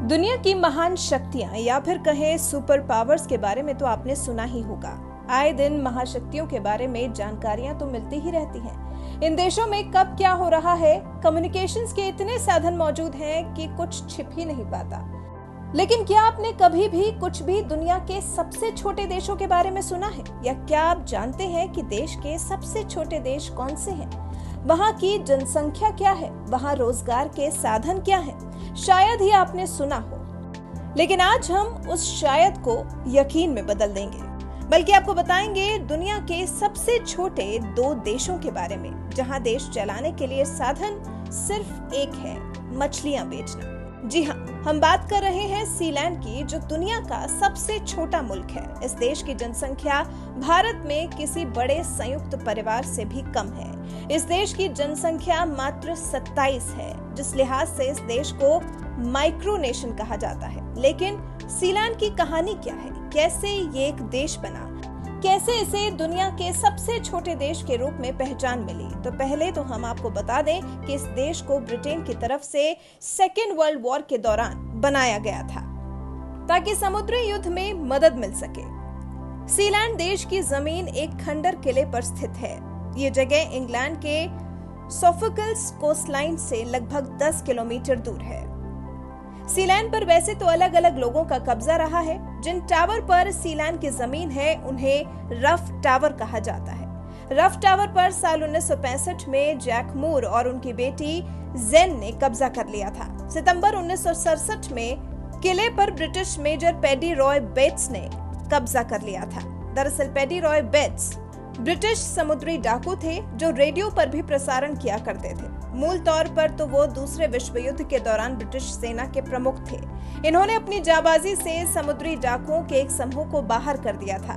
दुनिया की महान शक्तियां या फिर कहें सुपर पावर्स के बारे में तो आपने सुना ही होगा। आए दिन महाशक्तियों के बारे में जानकारियां तो मिलती ही रहती हैं। इन देशों में कब क्या हो रहा है, कम्युनिकेशंस के इतने साधन मौजूद हैं कि कुछ छिप ही नहीं पाता। लेकिन क्या आपने कभी भी कुछ भी दुनिया के सबसे छोटे देशों के बारे में सुना है? या क्या आप जानते हैं कि देश के सबसे छोटे देश कौन से हैं? वहाँ की जनसंख्या क्या है? वहाँ रोजगार के साधन क्या हैं? शायद ही आपने सुना हो, लेकिन आज हम उस शायद को यकीन में बदल देंगे। बल्कि आपको बताएंगे दुनिया के सबसे छोटे 2 देशों के बारे में, जहां देश चलाने के लिए साधन सिर्फ एक है, मछलियां बेचना। जी हाँ, हम बात कर रहे हैं सीलैंड की, जो दुनिया का सबसे छोटा मुल्क है। इस देश की जनसंख्या भारत में किसी बड़े संयुक्त परिवार से भी कम है। इस देश की जनसंख्या मात्र 27 है, जिस लिहाज से इस देश को माइक्रोनेशन कहा जाता है। लेकिन सीलैंड की कहानी क्या है? कैसे ये एक देश बना? कैसे इसे दुनिया के सबसे छोटे देश के रूप में पहचान मिली? तो पहले तो हम आपको बता दें कि इस देश को ब्रिटेन की तरफ से सेकेंड वर्ल्ड वॉर के दौरान बनाया गया था, ताकि समुद्री युद्ध में मदद मिल सके। सीलैंड देश की जमीन एक खंडर किले पर स्थित है। ये जगह इंग्लैंड के सोफोक्ल्स कोस्टलाइन से लगभग 10 किलोमीटर दूर है। सीलैंड पर वैसे तो अलग अलग लोगों का कब्जा रहा है। जिन टावर पर सीलैंड की जमीन है उन्हें रफ टावर कहा जाता है। रफ टावर पर साल 1965 में जैक मूर और उनकी बेटी जेन ने कब्जा कर लिया था। सितंबर 1967 में किले पर British Major Paddy Roy Bates ने कब्जा कर लिया था। दरअसल पैडी रॉय बेट्स ब्रिटिश समुद्री डाकू थे, जो रेडियो पर भी प्रसारण किया करते थे। मूल तौर पर तो वो दूसरे विश्व युद्ध के दौरान ब्रिटिश सेना के प्रमुख थे। इन्होंने अपनी जाबाजी से समुद्री डाकुओं के एक समूह को बाहर कर दिया था।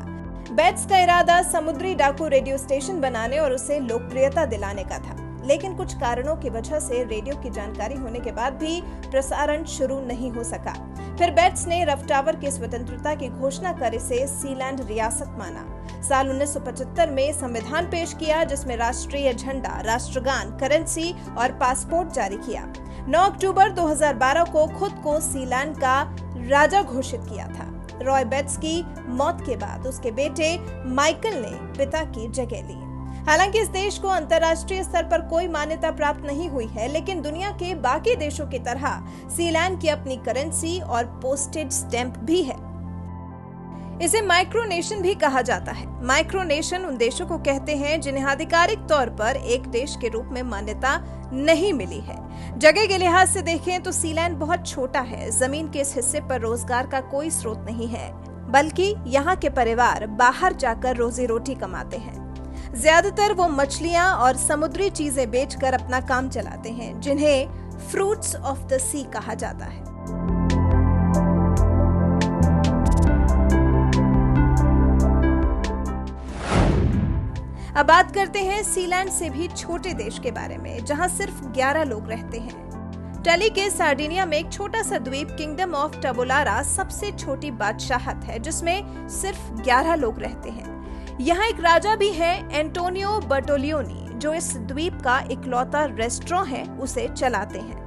बेट्स का इरादा समुद्री डाकू रेडियो स्टेशन बनाने और उसे लोकप्रियता दिलाने का था, लेकिन कुछ कारणों की वजह से रेडियो की जानकारी होने के बाद भी प्रसारण शुरू नहीं हो सका। फिर बेट्स ने रफ टावर की स्वतंत्रता की घोषणा कर इसे सीलैंड रियासत माना। साल 1975 में संविधान पेश किया, जिसमें राष्ट्रीय झंडा, राष्ट्रगान, करेंसी और पासपोर्ट जारी किया। 9 अक्टूबर 2012 को खुद को सीलैंड का राजा घोषित किया था। रॉय बेट्स की मौत के बाद उसके बेटे माइकल ने पिता की जगह ली। हालांकि इस देश को अंतर्राष्ट्रीय स्तर पर कोई मान्यता प्राप्त नहीं हुई है, लेकिन दुनिया के बाकी देशों की तरह सीलैंड की अपनी करेंसी और पोस्टेज स्टैंप भी है। इसे माइक्रोनेशन भी कहा जाता है। माइक्रोनेशन उन देशों को कहते हैं जिन्हें आधिकारिक तौर पर एक देश के रूप में मान्यता नहीं मिली है। जगह के लिहाज से देखें तो सीलैंड बहुत छोटा है। जमीन के इस हिस्से पर रोजगार का कोई स्रोत नहीं है, बल्कि यहाँ के परिवार बाहर जाकर रोजी रोटी कमाते हैं। ज्यादातर वो मछलियां और समुद्री चीजें बेचकर अपना काम चलाते हैं, जिन्हें फ्रूट्स ऑफ द सी कहा जाता है। अब बात करते हैं सीलैंड से भी छोटे देश के बारे में, जहां सिर्फ 11 लोग रहते हैं। टली के सार्डिनिया में एक छोटा सा द्वीप किंगडम ऑफ टबोलारा सबसे छोटी बादशाहत है, जिसमें सिर्फ 11 लोग रहते हैं। यहाँ एक राजा भी है, एंटोनियो बर्टोलियोनी, जो इस द्वीप का इकलौता रेस्टोरेंट है, उसे चलाते हैं।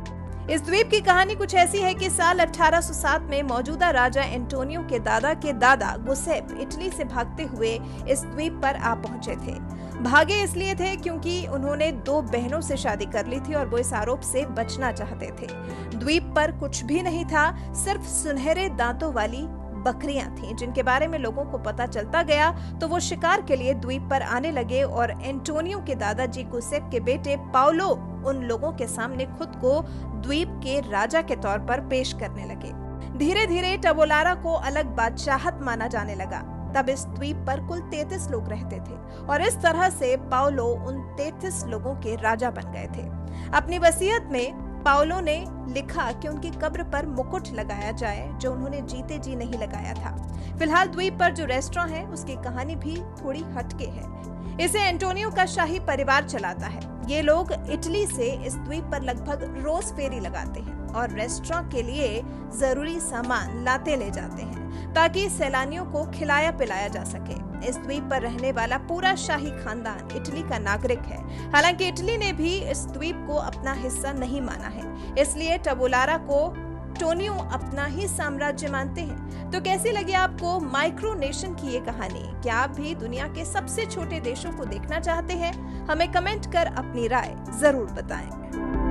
इस द्वीप की कहानी कुछ ऐसी है कि साल 1807 में मौजूदा राजा एंटोनियो के दादा गुसेप इटली से भागते हुए इस द्वीप पर आ पहुंचे थे। भागे इसलिए थे क्योंकि उन्होंने 2 बहनों से शादी कर ली थी और वो इस आरोप से बचना चाहते थे। द्वीप पर कुछ भी नहीं था, सिर्फ सुनहरे दांतों वाली बकरियां थीं, जिनके बारे में लोगों को पता चलता गया तो वो शिकार के लिए द्वीप पर आने लगे और एंटोनियो के दादाजी गुसेप के बेटे पाउलो उन लोगों के सामने खुद को द्वीप के राजा के तौर पर पेश करने लगे। धीरे धीरे टबोलारा को अलग बादशाहत माना जाने लगा। तब इस द्वीप पर कुल 33 लोग रहते थे और इस तरह से पाउलो उन 33 लोगों के राजा बन गए थे। अपनी वसीयत में पाउलो ने लिखा कि उनकी कब्र पर मुकुट लगाया जाए, जो उन्होंने जीते जी नहीं लगाया था। फिलहाल द्वीप पर जो रेस्टोरेंट है उसकी कहानी भी थोड़ी हटके है। इसे एंटोनियो का शाही परिवार चलाता है। ये लोग इटली से इस द्वीप पर लगभग रोज फेरी लगाते हैं और रेस्टोरेंट के लिए जरूरी सामान लाते ले जाते हैं, ताकि सैलानियों को खिलाया पिलाया जा सके। इस द्वीप पर रहने वाला पूरा शाही खानदान इटली का नागरिक है। हालांकि इटली ने भी इस द्वीप को अपना हिस्सा नहीं माना है, इसलिए टबोलारा को नेप्टोनियो अपना ही साम्राज्य मानते हैं। तो कैसी लगी आपको माइक्रोनेशन की ये कहानी? क्या आप भी दुनिया के सबसे छोटे देशों को देखना चाहते हैं? हमें कमेंट कर अपनी राय जरूर बताएं।